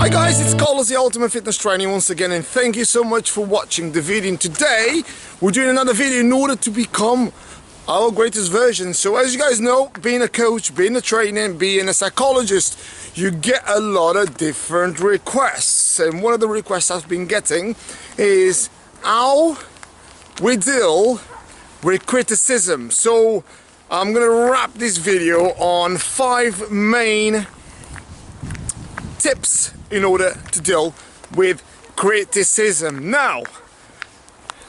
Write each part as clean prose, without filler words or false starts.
Hi guys, it's Carlos, the Ultimate Fitness Trainer once again, and thank you so much for watching the video. And today we're doing another video in order to become our greatest version. So as you guys know, being a coach, being a trainer, being a psychologist, you get a lot of different requests, and one of the requests I've been getting is how we deal with criticism. So I'm gonna wrap this video on 5 main tips in order to deal with criticism. Now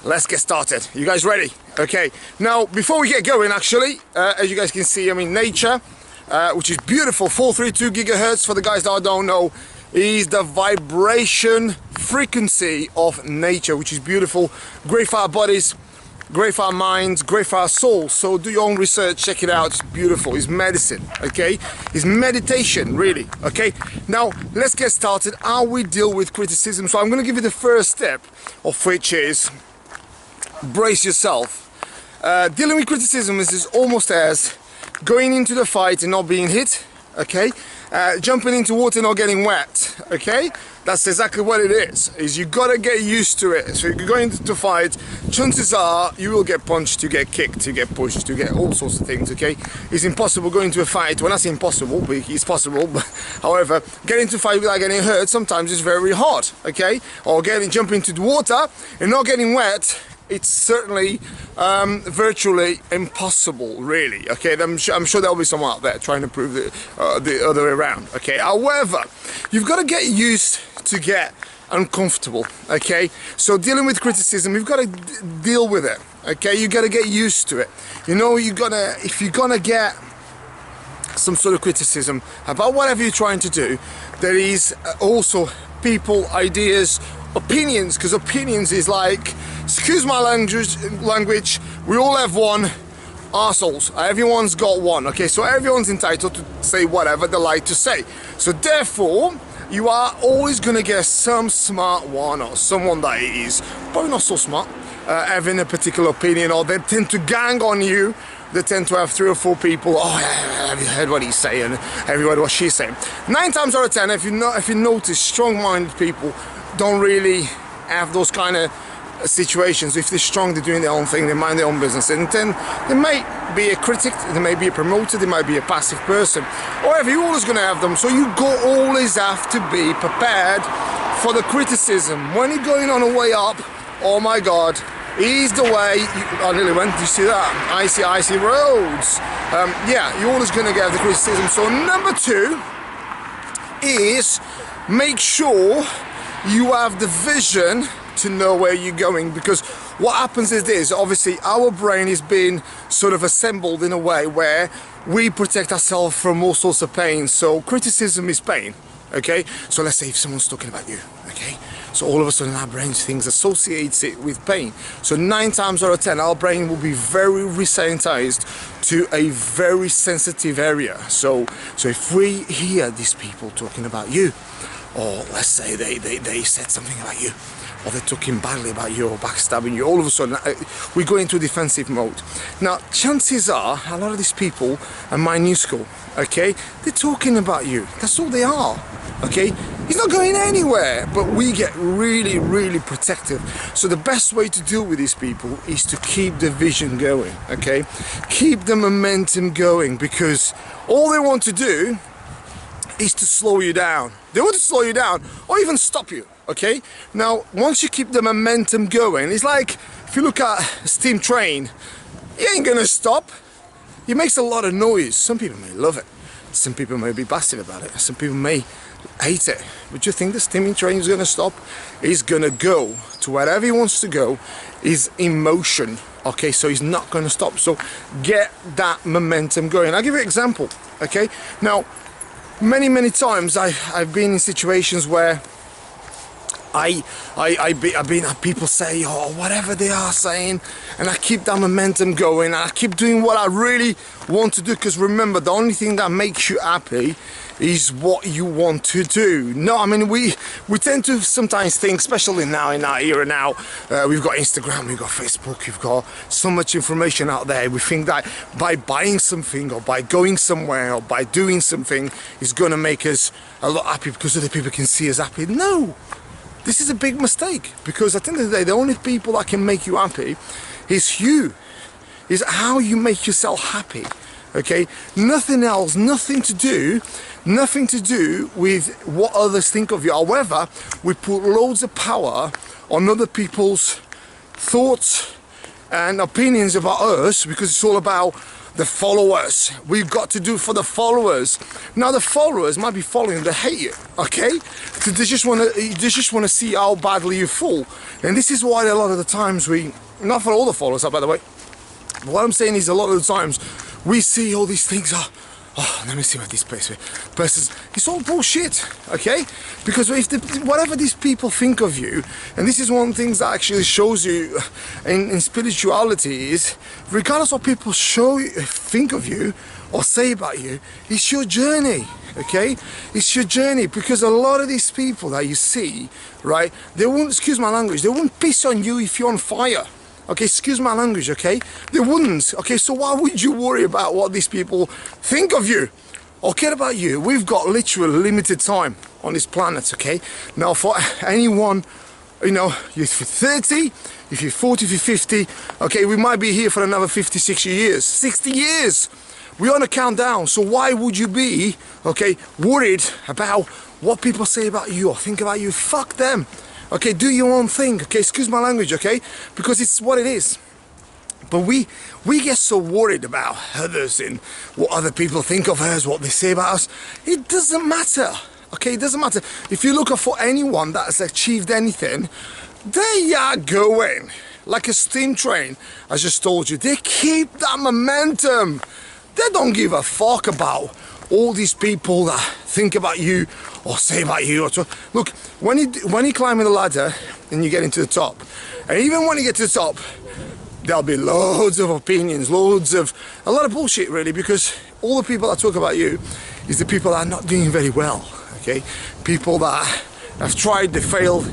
let's get started. You guys ready? Okay, now before we get going, actually, as you guys can see, I'm in nature, which is beautiful. 432 gigahertz, for the guys that don't know, is the vibration frequency of nature, which is beautiful, great for our bodies, great for our minds, great for our souls. So do your own research, check it out. It's beautiful. It's medicine, okay? It's meditation, really, okay? Now let's get started. How we deal with criticism. So I'm going to give you the first step, of which is brace yourself. Dealing with criticism is almost as going into the fight and not being hit, okay? Jumping into water and not getting wet, okay? That's exactly what it is you gotta get used to it. So if you're going to fight, chances are you will get punched, you get kicked, you get pushed, you get all sorts of things, okay? It's impossible going to a fight. Well, that's impossible, but it's possible. But however, getting to fight without getting hurt sometimes is very hard, okay? Or jumping into the water and not getting wet, it's certainly virtually impossible, really, okay? I'm sure there'll be someone out there trying to prove the other way around, okay? However, you've got to get used to get uncomfortable, okay? So dealing with criticism, you've got to deal with it, okay? You got to get used to it. You know, if you're gonna get some sort of criticism about whatever you're trying to do, there is also people, ideas, opinions, because opinions is like, excuse my language, we all have one, arseholes. Everyone's got one, okay? So everyone's entitled to say whatever they like to say. So therefore, you are always gonna get some smart one or someone that is probably not so smart, having a particular opinion, or they tend to gang on you. They tend to have 3 or 4 people. Oh, have you heard what he's saying? Have you heard what she's saying? 9 times out of 10, if you notice, strong-minded people don't really have those kind of situations. If they're strong, they're doing their own thing, they mind their own business, and then they may be a critic, they may be a promoter, they might be a passive person. However, you're always going to have them, so you always have to be prepared for the criticism. When you're going on a way up, oh my god, he's the way I nearly went. Do you see that? Icy roads. Yeah, you're always going to get the criticism. So number 2 is make sure you have the vision to know where you're going, because what happens is this: obviously our brain is being sort of assembled in a way where we protect ourselves from all sorts of pain. So criticism is pain, okay? So let's say if someone's talking about you, okay? So all of a sudden our brain associates it with pain. So 9 times out of 10 our brain will be very resensitized to a very sensitive area. So if we hear these people talking about you, or let's say they said something about you, or they're talking badly about you or backstabbing you, all of a sudden we go into a defensive mode. Now chances are a lot of these people are minuscule, okay? They're talking about you, that's all they are, okay? He's not going anywhere, but we get really, really protective. So the best way to deal with these people is to keep the vision going, okay? Keep the momentum going, because all they want to do is to slow you down. They want to slow you down or even stop you, okay? Now, once you keep the momentum going, it's like if you look at a steam train, he ain't gonna stop. He makes a lot of noise. Some people may love it. Some people may be passive about it. Some people may hate it. But you think the steaming train is gonna stop? He's gonna go to wherever he wants to go. He's in motion, okay? So he's not gonna stop. So get that momentum going. I'll give you an example, okay? Now, many times I've been in situations where I've been people say, oh, whatever they are saying, and I keep that momentum going, and I keep doing what I really want to do, because remember, the only thing that makes you happy is what you want to do. No, I mean, we tend to sometimes think, especially now in our era now, we've got Instagram, we've got Facebook, we've got so much information out there. We think that by buying something or by going somewhere or by doing something is going to make us a lot happy because other people can see us happy. No, this is a big mistake, because at the end of the day, the only people that can make you happy is you, is how you make yourself happy. Okay, nothing else, nothing to do with what others think of you. However, we put loads of power on other people's thoughts and opinions about us, because it's all about the followers. We've got to do for the followers. Now the followers might be following, they hate you, okay? So they just want to see how badly you fall. And this is why a lot of the times not for all the followers, by the way, but what I'm saying is a lot of the times we see all these things, oh, let me see what this person, it's all bullshit, okay? Because if whatever these people think of you, and this is one of the things that actually shows you in spirituality, is regardless of what people think of you or say about you, it's your journey, okay? It's your journey, because a lot of these people that you see, right, they won't, excuse my language, they won't piss on you if you're on fire. Okay, excuse my language, okay? They wouldn't, okay? So why would you worry about what these people think of you or care about you? We've got literally limited time on this planet, okay? Now, for anyone, you know, if you're 30, if you're 40, if you're 50, okay, we might be here for another 50, 60 years. 60 years! We're on a countdown, so why would you be, okay, worried about what people say about you or think about you? Fuck them! Okay, do your own thing, okay, excuse my language, okay, because it's what it is. But we get so worried about others and what other people think of us, what they say about us. It doesn't matter, okay, it doesn't matter. If you look for anyone that has achieved anything, they are going like a steam train. I just told you, they keep that momentum. They don't give a fuck about all these people that think about you or say about you. Look, when you climb the ladder and you get into the top, and even when you get to the top, there'll be loads of opinions, a lot of bullshit really, because all the people that talk about you is the people that are not doing very well, okay? People that have tried, they failed,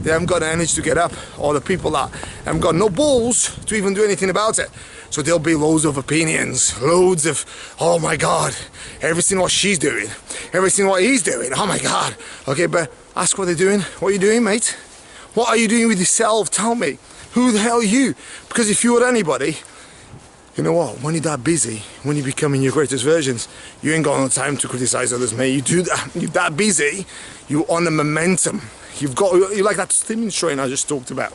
they haven't got the energy to get up, or the people that haven't got no balls to even do anything about it. So there'll be loads of opinions, loads of, oh my God, everything what she's doing, everything what he's doing, oh my God. Okay, but ask what they're doing. What are you doing, mate? What are you doing with yourself? Tell me. Who the hell are you? Because if you're anybody, you know what, when you're that busy, when you're becoming your greatest versions, you ain't got no time to criticize others, mate. You're that busy, you're on a momentum. You're like that steaming train I just talked about.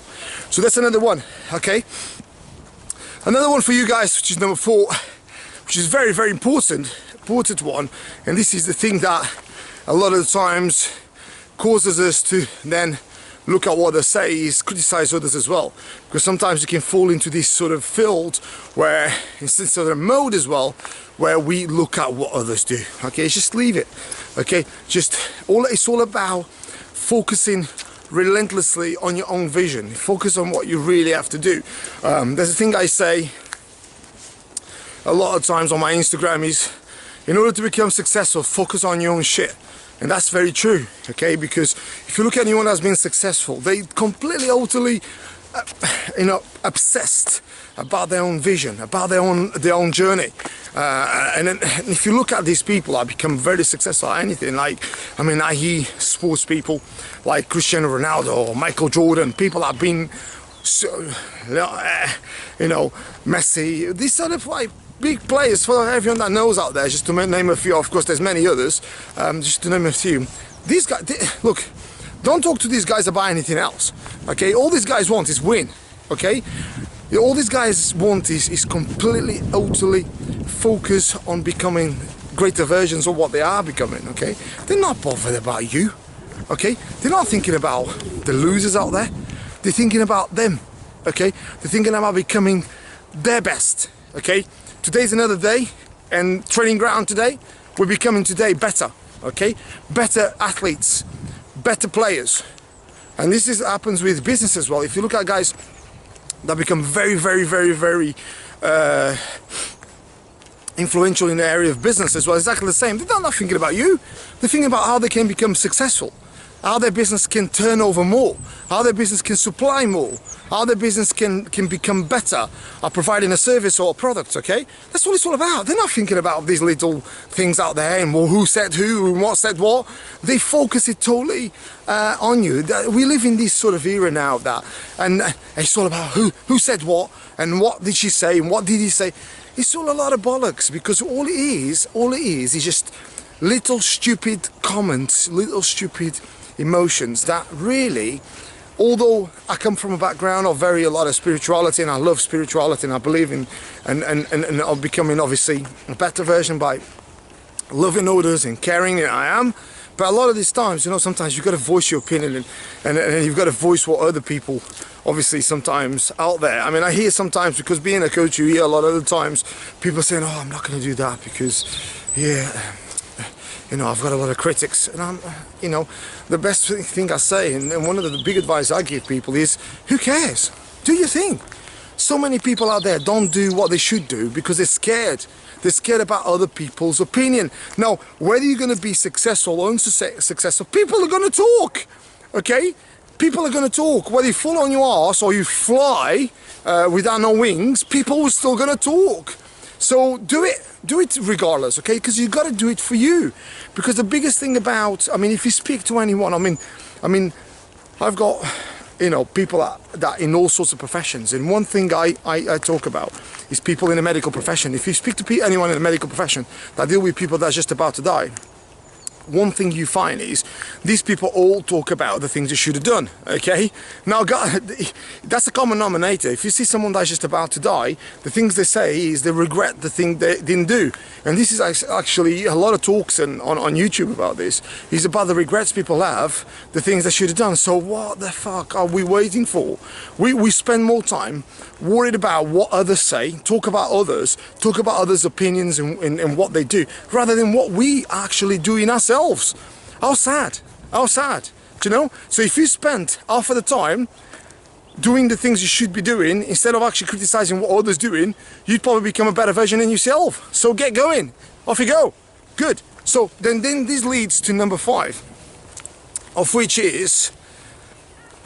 So that's another one, okay? Another one for you guys, which is number 4, which is very, very important one, and this is the thing that a lot of the times causes us to then look at what they say, is criticize others as well, because sometimes you can fall into this sort of field where, instead of a mode as well, where we look at what others do. Okay, just leave it. Okay, it's all about focusing relentlessly on your own vision. Focus on what you really have to do. There's a thing I say a lot of times on my Instagram is, in order to become successful, focus on your own shit. And that's very true, okay? Because if you look at anyone that's been successful, they completely, utterly, obsessed about their own vision, about their own journey. And then if you look at these people that become very successful at anything, like, I mean, i.e. sports people like Cristiano Ronaldo or Michael Jordan, people that have been, Messi, these sort of like big players for everyone that knows out there, just to name a few. Of course, there's many others, just to name a few. These guys, look, don't talk to these guys about anything else, okay? All these guys want is win, okay? All these guys want is completely, utterly focus on becoming greater versions of what they are becoming, okay? They're not bothered about you, okay? They're not thinking about the losers out there. They're thinking about them, okay? They're thinking about becoming their best, okay? Today's another day, and training ground today, we're becoming today better, okay? Better athletes, better players, And this happens with business as well. If you look at guys that become very influential in the area of business as well, exactly the same. They're not thinking about you. They're thinking about how they can become successful, how their business can turn over more, how their business can supply more, how their business can become better at providing a service or a product, okay? That's what it's all about. They're not thinking about these little things out there and well, who said who and what said what. They focus it totally on you. We live in this sort of era now that, and it's all about who said what and what did she say and what did he say. It's all a lot of bollocks, because all it is just little stupid comments, little stupid emotions that really, although I come from a background of a lot of spirituality, and I love spirituality, and I believe in and of becoming obviously a better version by loving others and caring, and I am. But a lot of these times, you know, sometimes you've got to voice your opinion, and you've got to voice what other people obviously sometimes out there. I mean, I hear sometimes, because being a coach, you hear a lot of the times people saying, oh, I'm not going to do that because, yeah, you know, I've got a lot of critics. And I'm, you know, the best thing I say, and one of the big advice I give people is, who cares? Do your thing. So many people out there don't do what they should do because they're scared. They're scared about other people's opinion. Now, whether you're going to be successful or unsuccessful, people are going to talk, okay? People are going to talk. Whether you fall on your ass or you fly without no wings, people are still going to talk. So do it regardless, okay? Because you've got to do it for you. Because the biggest thing about, I mean, if you speak to anyone, I mean, I've got, you know, people that in all sorts of professions, and one thing I talk about is people in the medical profession. If you speak to anyone in the medical profession that deal with people that's just about to die, one thing you find is these people all talk about the things they should have done, okay? Now, God, that's a common denominator. If you see someone that's just about to die, the things they say is they regret the thing they didn't do. And this is actually a lot of talks on YouTube about this. It's about the regrets people have, the things they should have done. So what the fuck are we waiting for? We spend more time worried about what others say, talk about others opinions and what they do, rather than what we actually do in ourselves. How sad, do you know? So if you spend half of the time doing the things you should be doing instead of actually criticizing what others doing, you'd probably become a better version of yourself. So get going, off you go. Good. So then this leads to number 5, of which is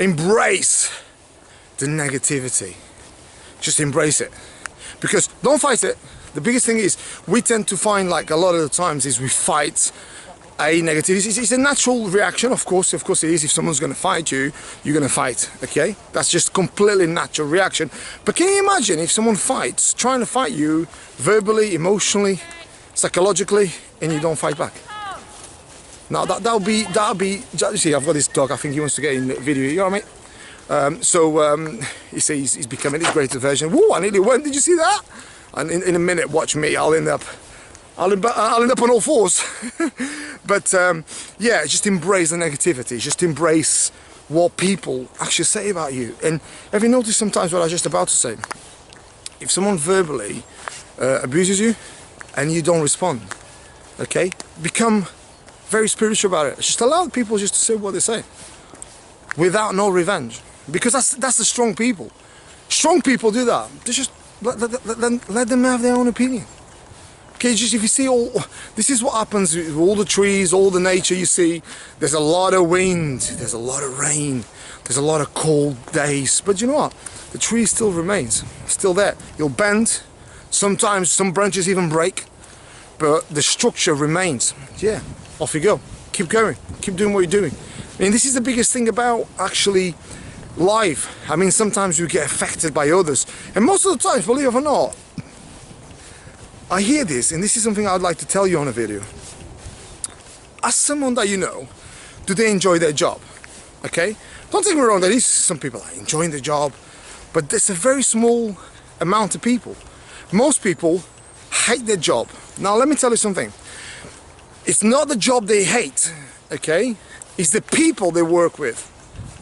embrace the negativity. Just embrace it, because don't fight it. The biggest thing is we tend to find, like, a lot of the times is we fight a negativity. It's a natural reaction, of course it is. If someone's going to fight you, you're going to fight, okay? That's just completely natural reaction. But can you imagine if someone trying to fight you verbally, emotionally, psychologically, and you don't fight back? Now that'll be. You see, I've got this dog. I think he wants to get in the video. You know what I mean? He says he's becoming his greatest version. Whoa! I nearly went. Did you see that? And in a minute, watch me. I'll end up on all fours. But yeah, just embrace the negativity. Just embrace what people actually say about you. And have you noticed sometimes what I was just about to say? If someone verbally abuses you and you don't respond, okay, become very spiritual about it. Just allow people just to say what they say without no revenge, because that's the strong people. Strong people do that. They just let them have their own opinion. Okay, just if you see this is what happens with all the trees, all the nature you see. There's a lot of wind, there's a lot of rain, there's a lot of cold days. But you know what? The tree still remains, still there. You'll bend, sometimes some branches even break, but the structure remains. Yeah, off you go. Keep going, keep doing what you're doing. I mean, this is the biggest thing about actually life. I mean, sometimes you get affected by others, and most of the times, believe it or not, I hear this, and this is something I'd like to tell you on a video. Ask someone that you know, do they enjoy their job? Okay? Don't take me wrong, there is some people that are enjoying their job, but there's a very small amount of people. Most people hate their job. Now, let me tell you something. It's not the job they hate, okay? It's the people they work with,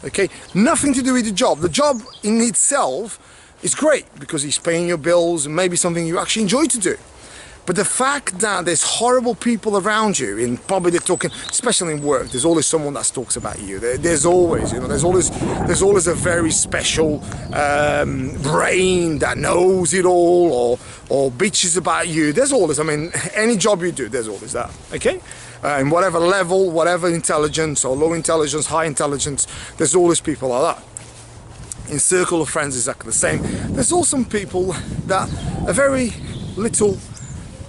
okay? Nothing to do with the job. The job in itself is great because it's paying your bills and maybe something you actually enjoy to do. But the fact that there's horrible people around you, and probably they're talking, especially in work, there's always someone that talks about you. There's always, you know, there's always a very special brain that knows it all, or bitches about you. There's always, I mean, any job you do, there's always that. Okay, in whatever level, whatever intelligence, or low intelligence, high intelligence, there's always people like that. In circle of friends, exactly the same. There's also some people that are very little,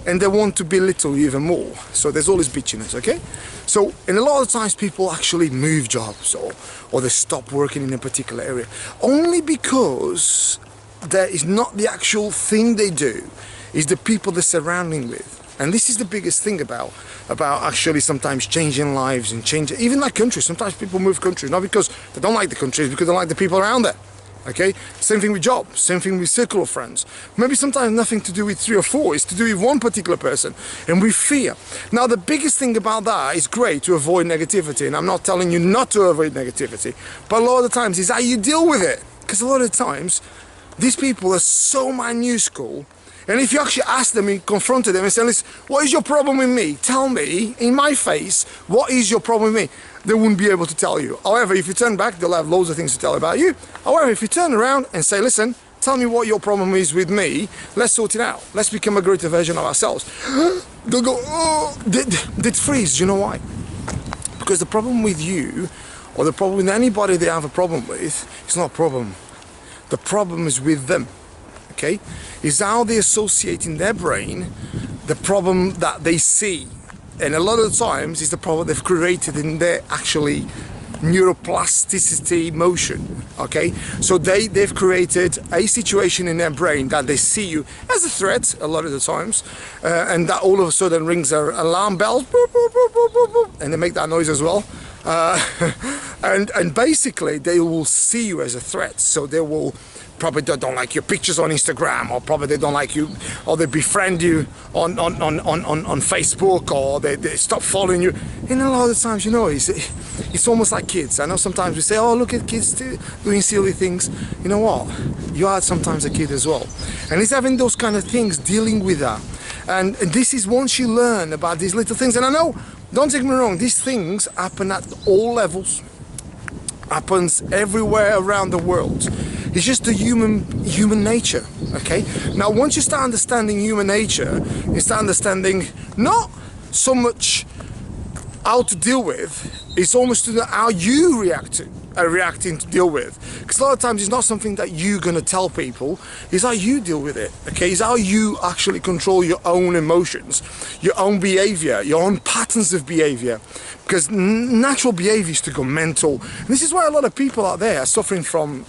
and they want to belittle you even more. So there's always bitchiness, okay? So, and a lot of times people actually move jobs, or they stop working in a particular area, only because that is not the actual thing they do, is the people they're surrounding with. And this is the biggest thing about actually sometimes changing lives and changing, even like countries. Sometimes people move countries, not because they don't like the country, it's because they like the people around there. Okay, same thing with jobs, same thing with circle of friends. Maybe sometimes nothing to do with 3 or 4, it's to do with one particular person, and we fear. Now the biggest thing about that is great to avoid negativity, and I'm not telling you not to avoid negativity, but a lot of the times is how you deal with it. Because a lot of the times, these people are so minuscule, and if you actually ask them and confronted them and say, listen, what is your problem with me? Tell me, in my face, what is your problem with me? They wouldn't be able to tell you. However, if you turn back, they'll have loads of things to tell about you. However, if you turn around and say, listen, tell me what your problem is with me, let's sort it out. Let's become a greater version of ourselves. They'll go, oh, they'd freeze. Do you know why? Because the problem with you, or the problem with anybody they have a problem with, it's not a problem. The problem is with them. Okay, is how they associate in their brain the problem that they see, and a lot of the times is the problem they've created in their actually neuroplasticity motion. Okay, so they've created a situation in their brain that they see you as a threat a lot of the times, and that all of a sudden rings their alarm bells, boop, boop, boop, boop, boop, boop, and they make that noise as well. And basically they will see you as a threat, so they will probably don't like your pictures on Instagram, or probably they don't like you, or they befriend you on Facebook, or they stop following you. And a lot of the times, you know, it's almost like kids. I know sometimes we say, oh, look at kids doing silly things. You know what? You are sometimes a kid as well. And it's having those kind of things, dealing with that. And this is once you learn about these little things. And I know, don't take me wrong, these things happen at all levels, happens everywhere around the world. It's just the human nature, okay? Now, once you start understanding human nature, you start understanding not so much how to deal with, it's almost how you reacting to deal with. Because a lot of times it's not something that you're going to tell people, it's how you deal with it, okay? It's how you actually control your own emotions, your own behavior, your own patterns of behavior. Because natural behavior is to go mental. And this is why a lot of people out there are suffering from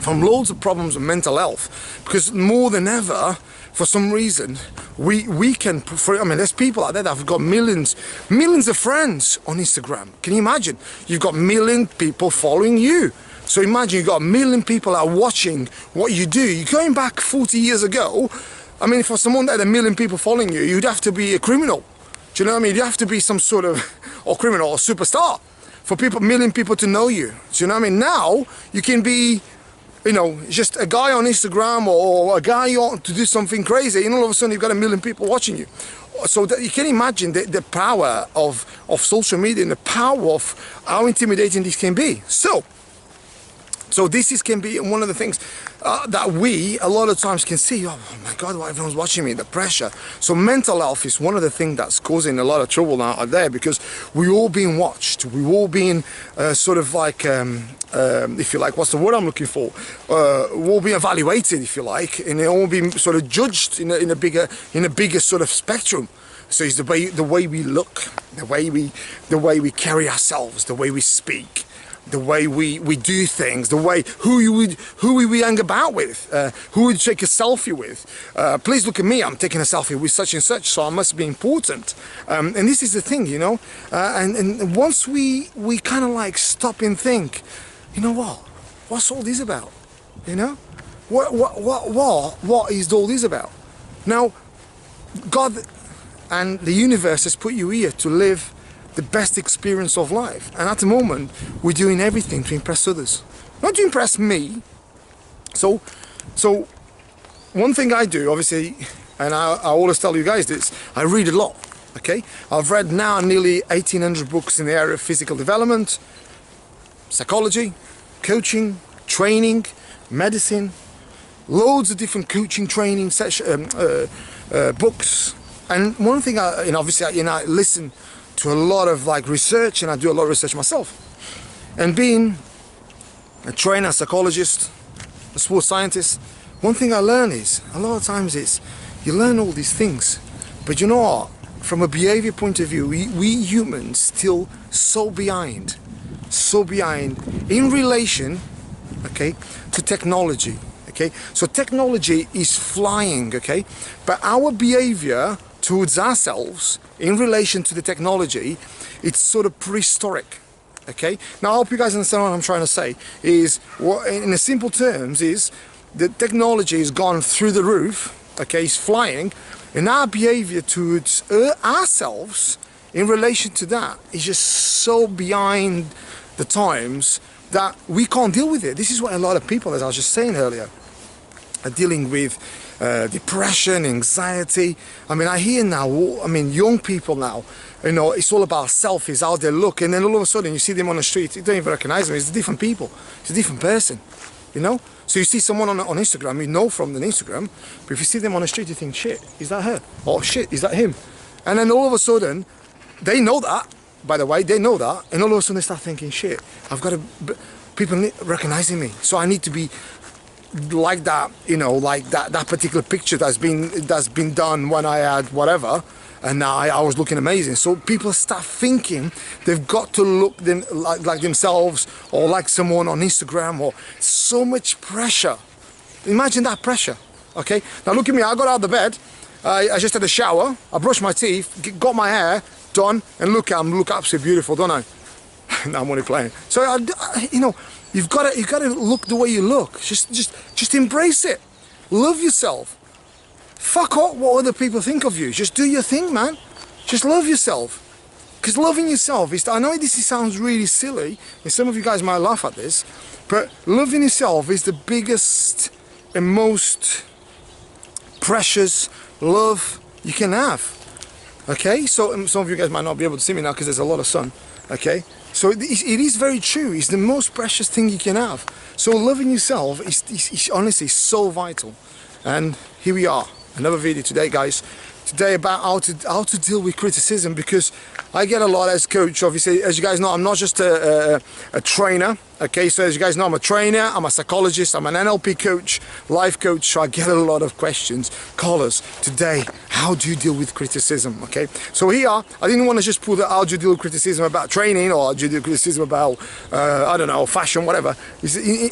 loads of problems with mental health, because more than ever, for some reason, we can, I mean, there's people out there that have got millions of friends on Instagram. Can you imagine? You've got 1 million people following you. So imagine you've got 1 million people that are watching what you do. You're going back 40 years ago. I mean, for someone that had 1 million people following you, you'd have to be a criminal. Do you know what I mean? You have to be some sort of, or criminal, or superstar, for 1 million people to know you. Do you know what I mean? Now, you can be, you know, just a guy on Instagram, or a guy on to do something crazy, and all of a sudden you've got 1 million people watching you. So that you can imagine the power of social media, and the power of how intimidating this can be. So this can be one of the things that we a lot of times can see. Oh my God, why everyone's watching me, the pressure. So mental health is one of the things that's causing a lot of trouble now out there, because we're all being watched. We're all being sort of like, if you like, what's the word I'm looking for? We're all being evaluated, if you like, and they're all being sort of judged in a bigger sort of spectrum. So it's the way we look, the way we carry ourselves, the way we speak, the way we do things, the way who we hang about with, who we take a selfie with. Please look at me, I'm taking a selfie with such and such, so I must be important. And this is the thing, you know. And once we kind of like stop and think, you know what? What's all this about? You know, what is all this about? Now, God and the universe has put you here to live the best experience of life, and at the moment we're doing everything to impress others, not to impress me. So one thing I do, obviously, and I always tell you guys this, I read a lot, okay? I've read now nearly 1,800 books in the area of physical development, psychology, coaching, training, medicine, loads of different coaching training books. And one thing, obviously, I listen to a lot of like research, and I do a lot of research myself. And being a trainer, psychologist, a sports scientist, one thing I learn is, a lot of times you learn all these things, but you know what? From a behavior point of view, we humans still so behind in relation, okay, to technology, okay? So technology is flying, okay? But our behavior towards ourselves in relation to the technology, it's sort of prehistoric, okay? Now I hope you guys understand what I'm trying to say, is, in the simple terms, is the technology has gone through the roof, okay, it's flying, and our behavior towards ourselves in relation to that is just so behind the times that we can't deal with it. This is what a lot of people, as I was just saying earlier, are dealing with. Depression, anxiety. I mean, I hear now, young people now, it's all about selfies, how they look, and then all of a sudden you see them on the street, you don't even recognize them, it's different people, it's a different person, So you see someone on Instagram, you know from the Instagram, but if you see them on the street, you think, shit, is that her? Or shit, is that him? And then all of a sudden, they know that, by the way, they know that, and all of a sudden they start thinking, shit, people recognizing me, so I need to be like that, like that particular picture that's been done when I had whatever, and now I was looking amazing. So people start thinking they've got to look like themselves, or like someone on Instagram, or so much pressure. Imagine that pressure, okay? Now look at me, I got out of the bed, I just had a shower, I brushed my teeth, got my hair done, and look absolutely beautiful, don't I? Now I'm only playing. So you've got to look the way you look. Just embrace it. Love yourself. Fuck what other people think of you. Just do your thing, man. Just love yourself. Because loving yourself is, I know this sounds really silly, and some of you guys might laugh at this, but loving yourself is the biggest and most precious love you can have. Okay? So some of you guys might not be able to see me now because there's a lot of sun. Okay? So it is very true. It's the most precious thing you can have. So loving yourself is honestly so vital. And here we are, another video today, guys. Today about how to deal with criticism, because I get a lot as coach. Obviously, as you guys know, I'm not just a trainer. Okay, so as you guys know, I'm a trainer, I'm a psychologist, I'm an NLP coach, life coach. So I get a lot of questions. Callers, today, how do you deal with criticism? Okay, so here I didn't want to just put how do you deal with criticism about training, or how do you deal with criticism about I don't know, fashion, whatever. It's in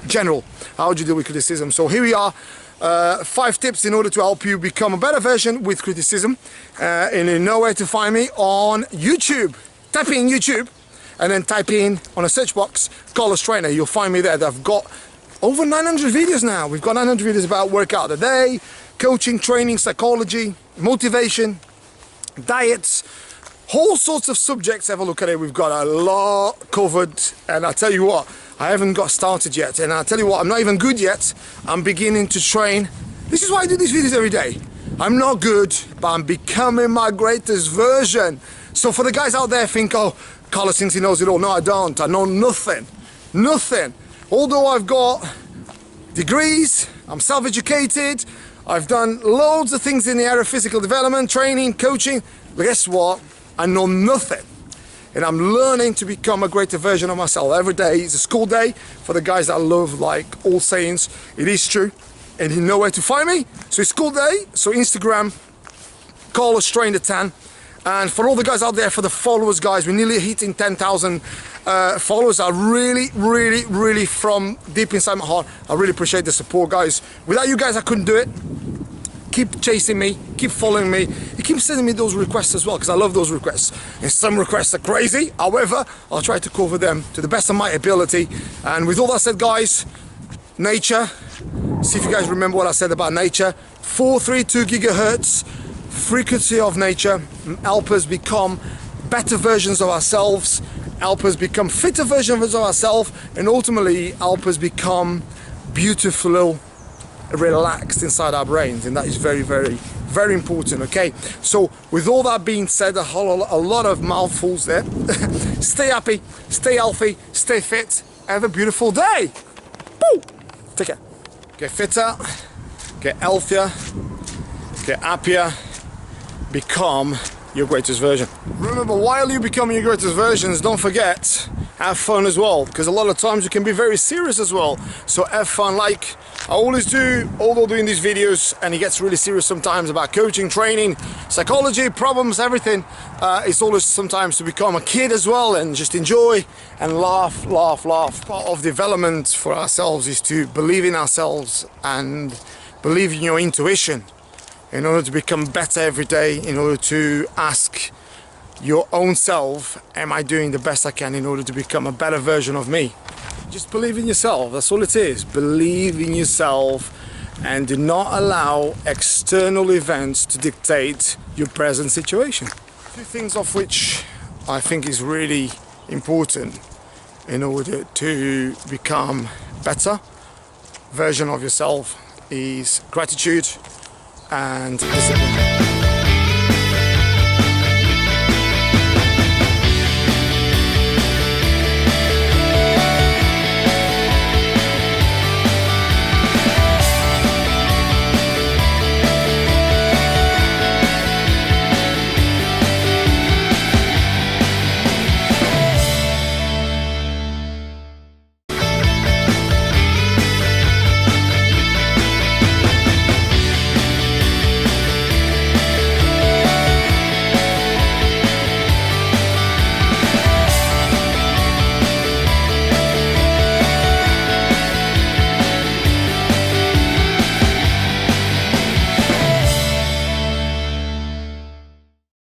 general, how do you deal with criticism? So here we are. 5 tips in order to help you become a better version with criticism, and you know where to find me on YouTube. Type in YouTube and then type in on a search box Carlos Trainer. You'll find me there. I've got over 900 videos now. We've got 900 videos about workout a day, coaching, training, psychology, motivation, diets, all sorts of subjects. Have a look at it. We've got a lot covered, and I tell you what, I haven't got started yet, and I'll tell you what, I'm not even good yet. I'm beginning to train. This is why I do these videos every day. I'm not good, but I'm becoming my greatest version. So for the guys out there think, oh, Carlos thinks he knows it all. No, I don't. I know nothing. Nothing. Although I've got degrees, I'm self-educated, I've done loads of things in the area of physical development, training, coaching, but guess what? I know nothing. And I'm learning to become a greater version of myself. Every day is a school day for the guys that love, like, all sayings. It is true. And you know where to find me. So it's school day. So Instagram, Carlos Trainer 10. And for all the guys out there, for the followers, guys, we're nearly hitting 10,000 followers. I really, from deep inside my heart, I really appreciate the support, guys. Without you guys, I couldn't do it. Keep chasing me, keep following me. You keep sending me those requests as well, because I love those requests. And some requests are crazy. However, I'll try to cover them to the best of my ability. And with all that said, guys, nature, see if you guys remember what I said about nature. 432 gigahertz frequency of nature help us become better versions of ourselves, help us become fitter versions of ourselves, and ultimately help us become beautiful relaxed inside our brains, and that is very, very, very important. Okay, so with all that being said, a lot of mouthfuls there. Stay happy, stay healthy, stay fit, have a beautiful day. Woo! Take care. Get fitter, get healthier, get happier, become your greatest version. Remember, while you're becoming your greatest versions, don't forget, have fun as well, because a lot of times you can be very serious as well. So have fun, like I always do, although doing these videos, and it gets really serious sometimes about coaching, training, psychology, problems, everything. It's always sometimes to become a kid as well and just enjoy and laugh, laugh, laugh. Part of development for ourselves is to believe in ourselves and believe in your intuition, in order to become better every day, in order to ask your own self, am I doing the best I can in order to become a better version of me? Just believe in yourself, that's all it is. Believe in yourself and do not allow external events to dictate your present situation. Two things of which I think is really important in order to become better version of yourself is gratitude and discipline.